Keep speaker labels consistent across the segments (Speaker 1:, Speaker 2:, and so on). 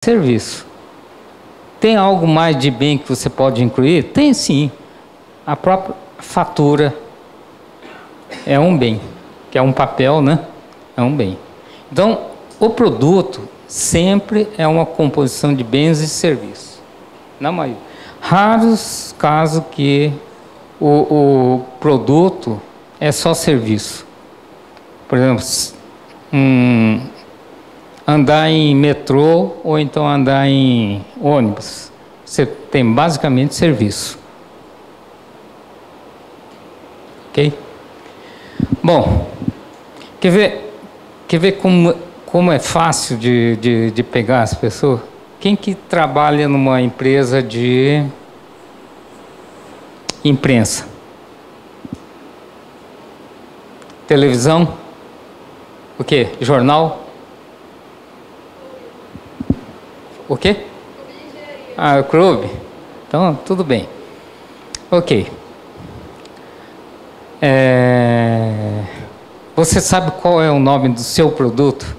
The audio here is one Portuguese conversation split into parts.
Speaker 1: serviço. Tem algo mais de bem que você pode incluir? Tem sim. A própria fatura é um bem, que é um papel, né? É um bem. Então, o produto sempre é uma composição de bens e serviços. Na maioria. Raros casos que o produto é só serviço. Por exemplo, andar em metrô ou então andar em ônibus. Você tem basicamente serviço. Ok? Bom, quer ver como é fácil de pegar as pessoas? Quem que trabalha numa empresa de imprensa? Televisão? O quê? Jornal? O quê? Ah, o clube? Então, tudo bem. Ok. Você sabe qual é o nome do seu produto?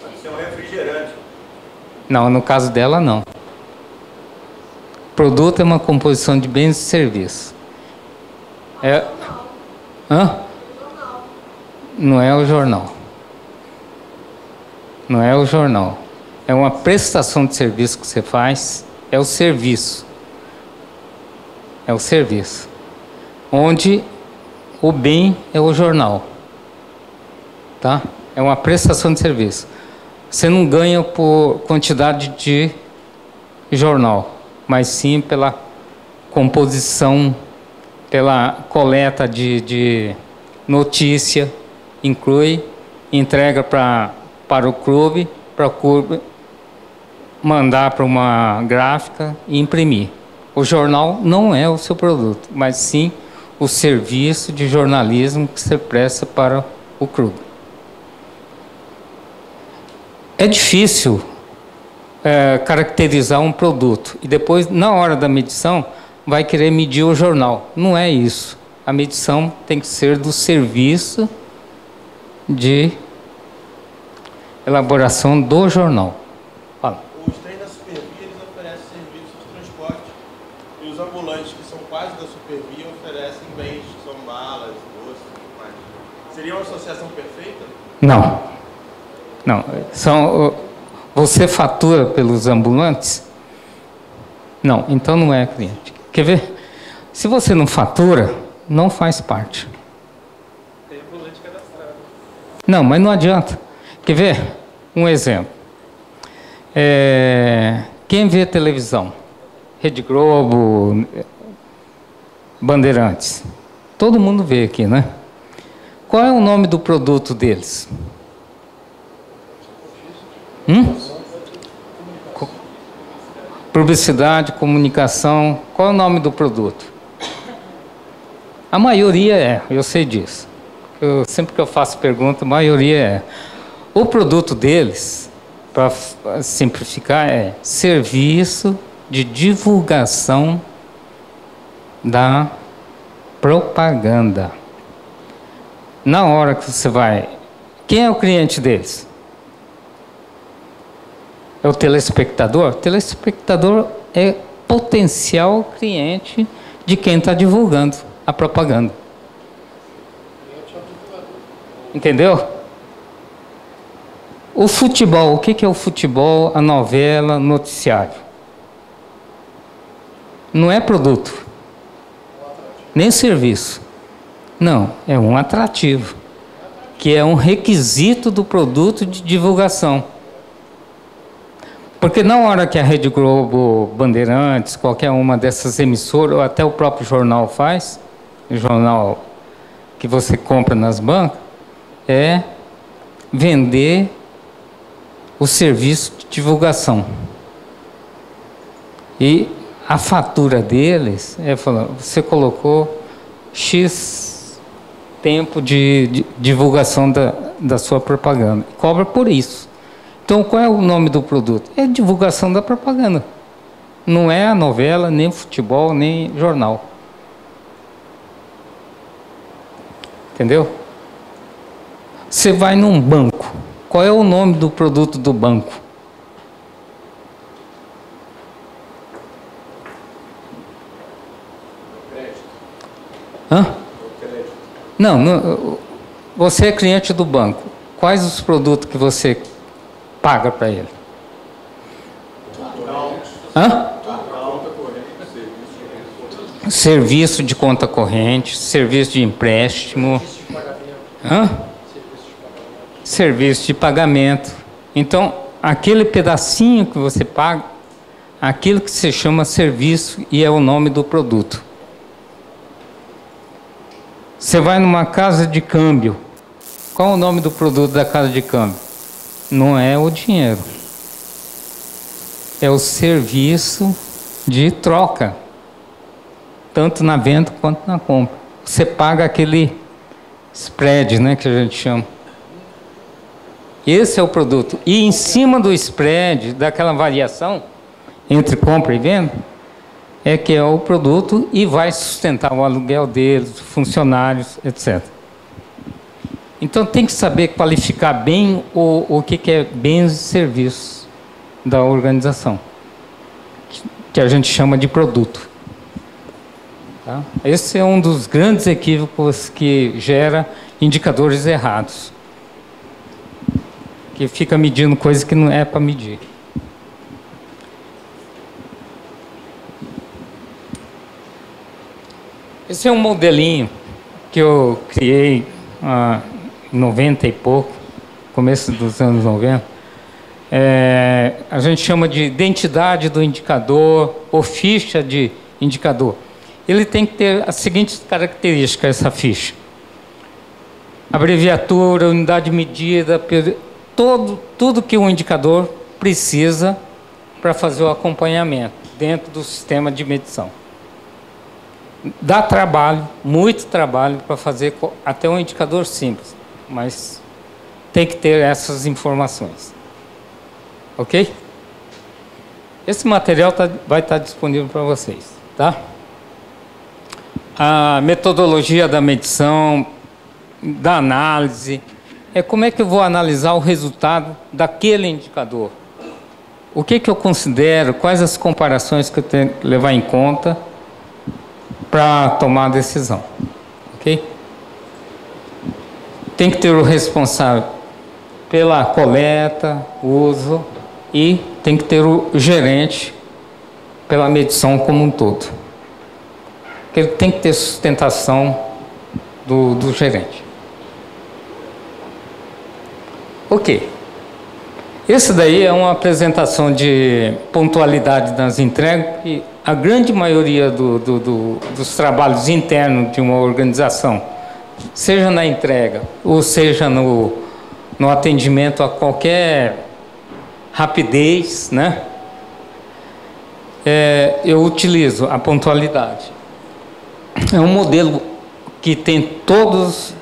Speaker 2: Pode ser um refrigerante.
Speaker 1: Não, no caso dela, não. Produto é uma composição de bens e serviços. Hã? Não é o jornal. Não é o jornal. É uma prestação de serviço que você faz. É o serviço. É o serviço. Onde o bem é o jornal. Tá? É uma prestação de serviço. Você não ganha por quantidade de jornal, mas sim pela composição, pela coleta de notícia, inclui, entrega para o clube mandar para uma gráfica e imprimir. O jornal não é o seu produto, mas sim o serviço de jornalismo que você presta para o clube. É difícil caracterizar um produto e depois, na hora da medição, vai querer medir o jornal. Não é isso. A medição tem que ser do serviço de elaboração do jornal. Fala.
Speaker 2: Os trens da Supervia, eles oferecem serviços de transporte e os ambulantes, que são quase da Supervia, oferecem bens, que são balas, doces e tudo mais. Seria uma associação perfeita?
Speaker 1: Não. Não. Você fatura pelos ambulantes? Não. Então não é cliente. Quer ver? Se você não fatura, não faz parte.
Speaker 2: Tem ambulante cadastrado.
Speaker 1: Não, mas não adianta. Quer ver? Um exemplo. Quem vê televisão? Rede Globo, Bandeirantes. Todo mundo vê aqui, né? Qual é o nome do produto deles? Publicidade, comunicação. Qual é o nome do produto? A maioria eu sei disso. Sempre que eu faço pergunta, a maioria é. O produto deles, para simplificar, é serviço de divulgação da propaganda. Na hora que você vai... Quem é o cliente deles? É o telespectador? O telespectador é potencial cliente de quem está divulgando a propaganda. Entendeu? O futebol, o que é o futebol, a novela, o noticiário? Não é produto, nem serviço. Não, é um atrativo, que é um requisito do produto de divulgação. Porque na hora que a Rede Globo, Bandeirantes, qualquer uma dessas emissoras, ou até o próprio jornal faz, o jornal que você compra nas bancas, é vender o serviço de divulgação. E a fatura deles é falando, você colocou X tempo de divulgação da sua propaganda. Cobra por isso. Então, qual é o nome do produto? É divulgação da propaganda. Não é a novela, nem futebol, nem jornal. Entendeu? Você vai num banco qual é o nome do produto do banco? Hã? Não, você é cliente do banco. Quais os produtos que você paga para ele? Hã? Serviço de conta corrente, serviço de empréstimo. Hã? Serviço de pagamento. Então, aquele pedacinho que você paga, aquilo que se chama serviço e é o nome do produto. Você vai numa casa de câmbio. Qual é o nome do produto da casa de câmbio? Não é o dinheiro. É o serviço de troca. Tanto na venda quanto na compra. Você paga aquele spread, né, que a gente chama. Esse é o produto. E em cima do spread, daquela variação entre compra e venda, é que é o produto e vai sustentar o aluguel deles, funcionários, etc. Então tem que saber qualificar bem o que é bens e serviços da organização, que a gente chama de produto. Tá? Esse é um dos grandes equívocos que gera indicadores errados, que fica medindo coisa que não é para medir. Esse é um modelinho que eu criei em 90 e pouco, começo dos anos 90. A gente chama de identidade do indicador ou ficha de indicador. Ele tem que ter as seguintes características, essa ficha. Abreviatura, unidade de medida, tudo que o indicador precisa para fazer o acompanhamento dentro do sistema de medição. Dá trabalho, muito trabalho para fazer até um indicador simples, mas tem que ter essas informações. Ok? Esse material vai estar disponível para vocês, tá? A metodologia da medição, da análise, é como é que eu vou analisar o resultado daquele indicador. O que eu considero, quais as comparações que eu tenho que levar em conta para tomar a decisão, ok? Tem que ter o responsável pela coleta, uso, e tem que ter o gerente pela medição como um todo. Ele tem que ter sustentação do gerente. Ok. Esse daí é uma apresentação de pontualidade nas entregas e a grande maioria dos trabalhos internos de uma organização, seja na entrega ou seja no atendimento a qualquer rapidez, né? Eu utilizo a pontualidade. É um modelo que tem todos,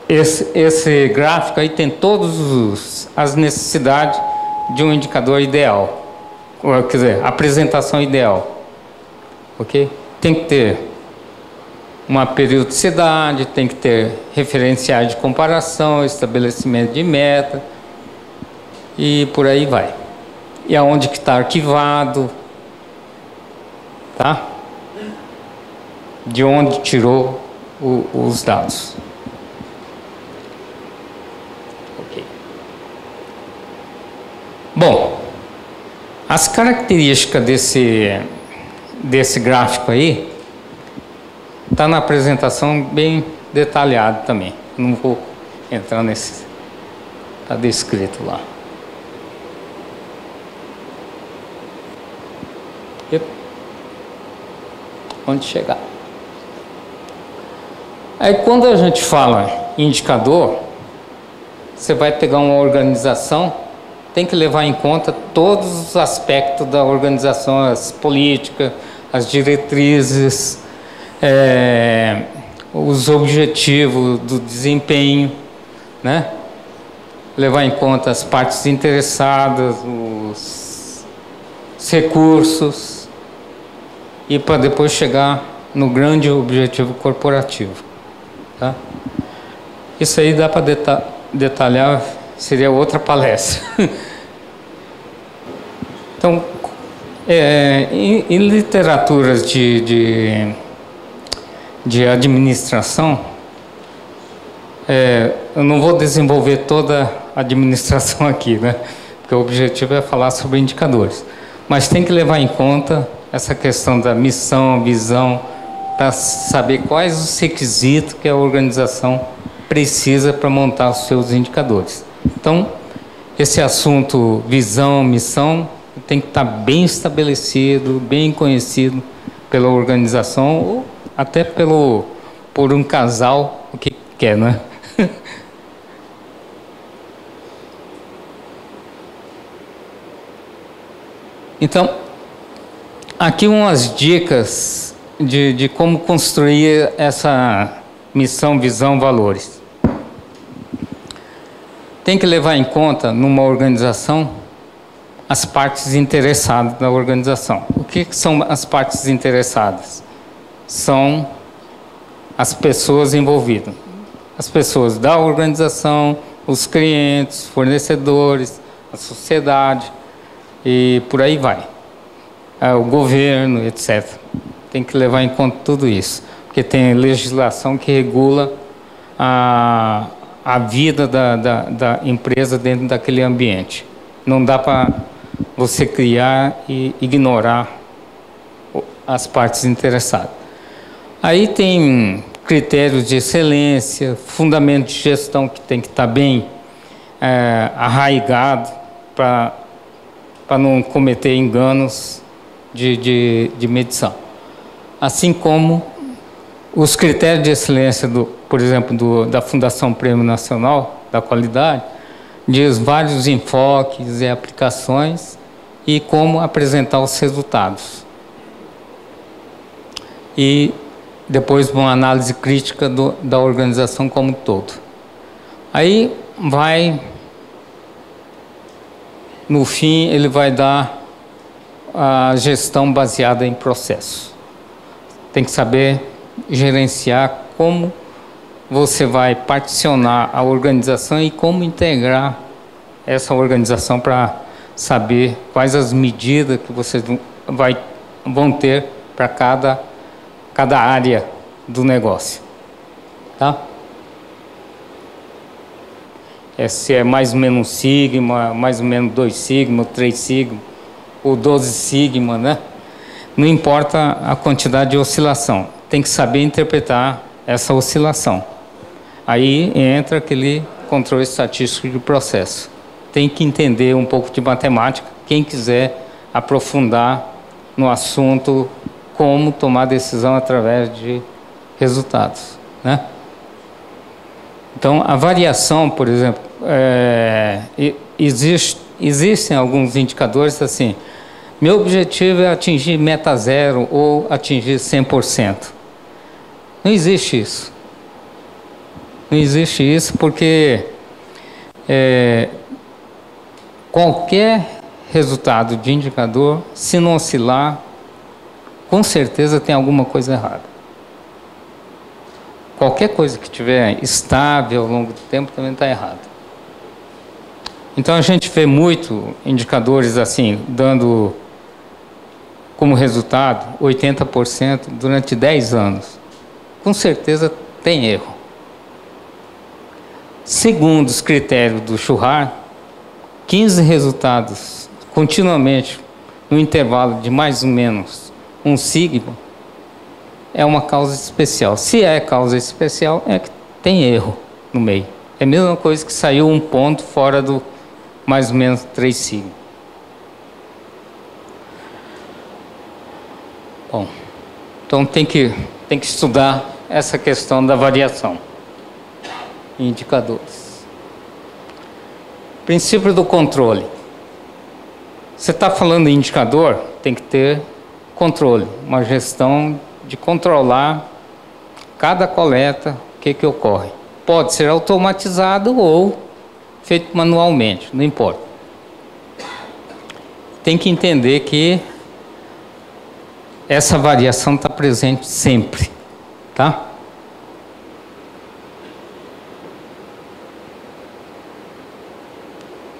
Speaker 1: esse gráfico aí tem todas as necessidades de um indicador ideal, quer dizer, apresentação ideal. Ok? Tem que ter uma periodicidade, tem que ter referenciais de comparação, estabelecimento de meta e por aí vai. E aonde que está arquivado, tá? De onde tirou os dados. Ok. Bom, as características desse gráfico aí está na apresentação bem detalhado também. Não vou entrar nesse, está descrito lá. E onde chegar? Aí quando a gente fala em indicador, você vai pegar uma organização, tem que levar em conta todos os aspectos da organização, as políticas, as diretrizes, os objetivos do desempenho, né? Levar em conta as partes interessadas, os recursos, e para depois chegar no grande objetivo corporativo. Tá? Isso aí dá para detalhar seria outra palestra. Então, em literaturas de administração, eu não vou desenvolver toda a administração aqui, né? Porque o objetivo é falar sobre indicadores. Mas tem que levar em conta essa questão da missão, visão, para saber quais os requisitos que a organização precisa para montar os seus indicadores. Então, esse assunto visão, missão, tem que estar bem estabelecido, bem conhecido pela organização ou até por um casal, o que quer, né? Então, aqui umas dicas de como construir essa missão, visão, valores. Tem que levar em conta, numa organização, as partes interessadas da organização. O que são as partes interessadas? São as pessoas envolvidas. As pessoas da organização, os clientes, fornecedores, a sociedade e por aí vai. O governo, etc. Tem que levar em conta tudo isso, porque tem legislação que regula a vida da empresa dentro daquele ambiente. Não dá para você criar e ignorar as partes interessadas. Aí tem critérios de excelência, fundamento de gestão que tem que estar bem arraigado para não cometer enganos de medição. Assim como os critérios de excelência, por exemplo, da Fundação Prêmio Nacional da Qualidade, diz vários enfoques e aplicações e como apresentar os resultados. E depois uma análise crítica da organização como um todo. Aí no fim, ele vai dar a gestão baseada em processo. Tem que saber gerenciar como você vai particionar a organização e como integrar essa organização para saber quais as medidas que vocês vão ter para cada área do negócio. Tá? Se é mais ou menos 1 sigma, mais ou menos 2 sigma, 3 sigma, ou 12 sigma, né? Não importa a quantidade de oscilação, tem que saber interpretar essa oscilação. Aí entra aquele controle estatístico do processo. Tem que entender um pouco de matemática, quem quiser aprofundar no assunto, como tomar decisão através de resultados, né? Então, a variação, por exemplo, existem alguns indicadores assim, meu objetivo é atingir meta zero ou atingir 100%. Não existe isso. Não existe isso porque qualquer resultado de indicador, se não oscilar, com certeza tem alguma coisa errada. Qualquer coisa que estiver estável ao longo do tempo também está errado. Então a gente vê muito indicadores assim, dando como resultado 80% durante 10 anos. Com certeza tem erro. Segundo os critérios do Shurhar, 15 resultados continuamente no intervalo de mais ou menos 1 sigma é uma causa especial. Se é causa especial, é que tem erro no meio. É a mesma coisa que saiu um ponto fora do mais ou menos 3 sigma. Bom, então tem que estudar essa questão da variação em indicadores. Princípio do controle. Você está falando em indicador, tem que ter controle, uma gestão de controlar cada coleta, o que ocorre. Pode ser automatizado ou feito manualmente, não importa. Tem que entender que essa variação está presente sempre, tá?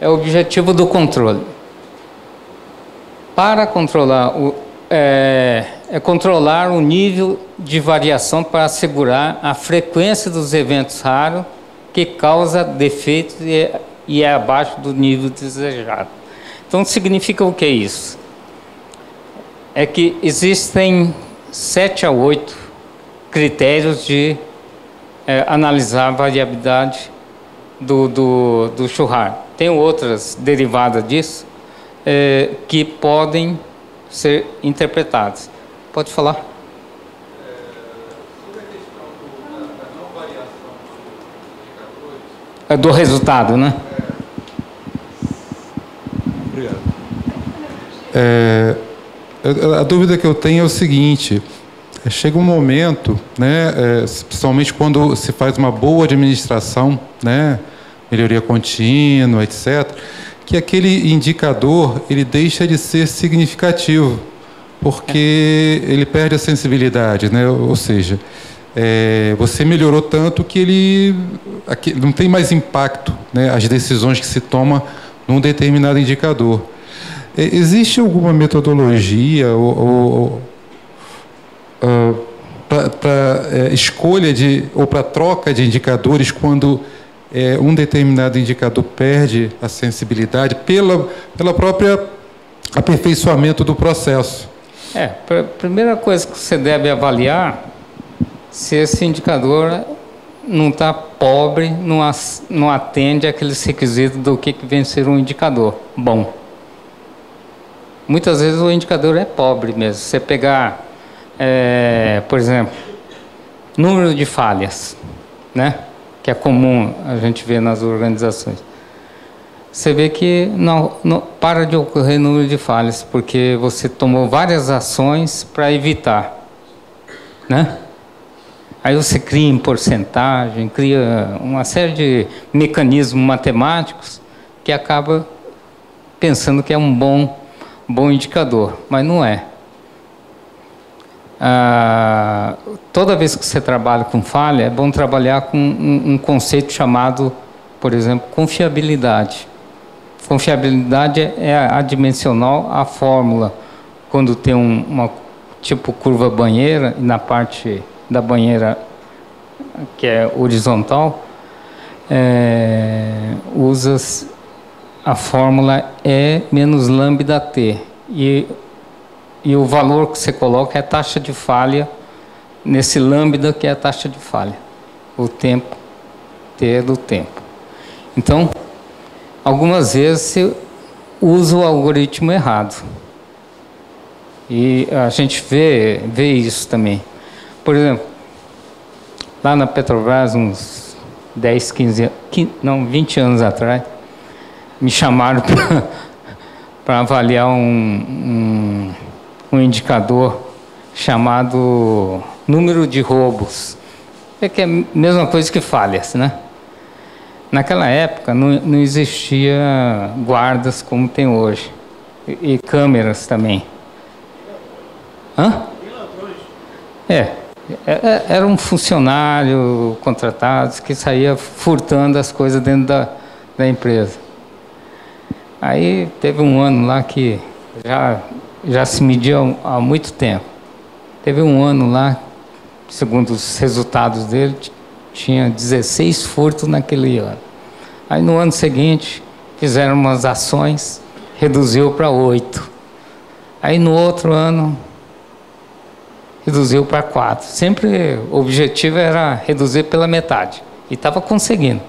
Speaker 1: é o objetivo do controle. Para controlar controlar o nível de variação para assegurar a frequência dos eventos raros que causa defeitos e é abaixo do nível desejado. Então, significa o que é isso? É que existem 7 a 8 critérios de analisar a variabilidade do churrasco. Tem outras derivadas disso que podem ser interpretadas. Pode falar?
Speaker 3: Sobre a questão da não variação dos indicadores.
Speaker 1: Do resultado, né?
Speaker 3: Obrigado.
Speaker 4: A dúvida que eu tenho é o seguinte: chega um momento, né, principalmente quando se faz uma boa administração, né, melhoria contínua, etc., que aquele indicador ele deixa de ser significativo, porque ele perde a sensibilidade, né? Ou seja, você melhorou tanto que ele não tem mais impacto, né, as decisões que se tomam num determinado indicador. Existe alguma metodologia para escolha ou para troca de indicadores quando um determinado indicador perde a sensibilidade pela própria aperfeiçoamento do processo?
Speaker 1: A primeira coisa que você deve avaliar se esse indicador não está pobre, não atende àqueles requisitos do que vem ser um indicador bom. Muitas vezes o indicador é pobre mesmo. Você pegar, por exemplo, número de falhas, né? Que é comum a gente ver nas organizações. Você vê que não para de ocorrer número de falhas, porque você tomou várias ações para evitar, né? Aí você cria em porcentagem, cria uma série de mecanismos matemáticos que acaba pensando que é um bom indicador, mas não é. Toda vez que você trabalha com falha, é bom trabalhar com um conceito chamado, por exemplo, confiabilidade. Confiabilidade é adimensional à fórmula. Quando tem uma tipo curva banheira, e na parte da banheira que é horizontal, usa a fórmula E menos lambda T. E o valor que você coloca é a taxa de falha nesse lambda, que é a taxa de falha. O tempo, T é do tempo. Então, algumas vezes você usa o algoritmo errado. E a gente vê isso também. Por exemplo, lá na Petrobras, uns 10, 20 anos atrás, me chamaram para avaliar um indicador chamado número de roubos. Que é a mesma coisa que falhas, né? Naquela época não existia guardas como tem hoje. E câmeras também. Hã? Era um funcionário contratado que saía furtando as coisas dentro da empresa. Aí teve um ano lá que já se media há muito tempo. Teve um ano lá, segundo os resultados dele, tinha 16 furtos naquele ano. Aí no ano seguinte fizeram umas ações, reduziu para 8. Aí no outro ano reduziu para 4. Sempre o objetivo era reduzir pela metade. E estava conseguindo.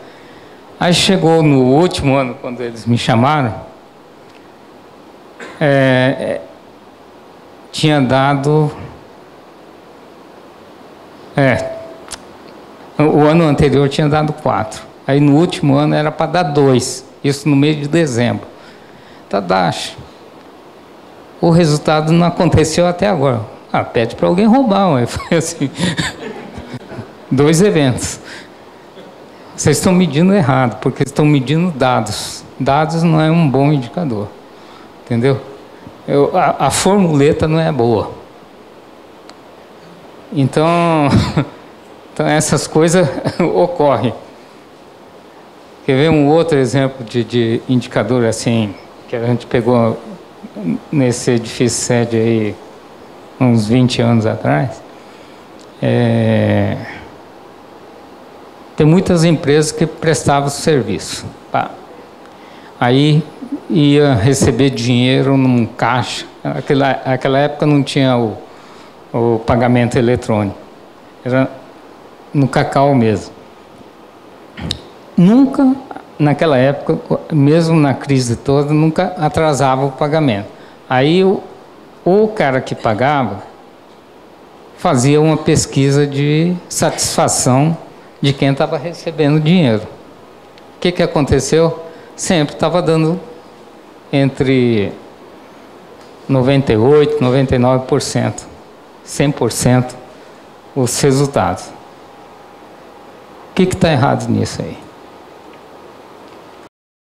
Speaker 1: Aí chegou no último ano, quando eles me chamaram, tinha dado... o ano anterior tinha dado 4. Aí no último ano era para dar 2. Isso no mês de dezembro. Tadashi, o resultado não aconteceu até agora. Pede para alguém roubar. Ué. Foi assim. 2 eventos. Vocês estão medindo errado, porque estão medindo dados. Dados não é um bom indicador. Entendeu? A formuleta não é boa. Então essas coisas ocorrem. Quer ver um outro exemplo de indicador assim, que a gente pegou nesse edifício sede aí, uns 20 anos atrás? Tem muitas empresas que prestavam serviço. Pá. Aí ia receber dinheiro num caixa. Naquela época não tinha o pagamento eletrônico. Era no cacau mesmo. Nunca, naquela época, mesmo na crise toda, nunca atrasava o pagamento. Aí o cara que pagava fazia uma pesquisa de satisfação de quem estava recebendo dinheiro. O que aconteceu? Sempre estava dando entre 98%, 99%, 100% os resultados. O que está errado nisso aí?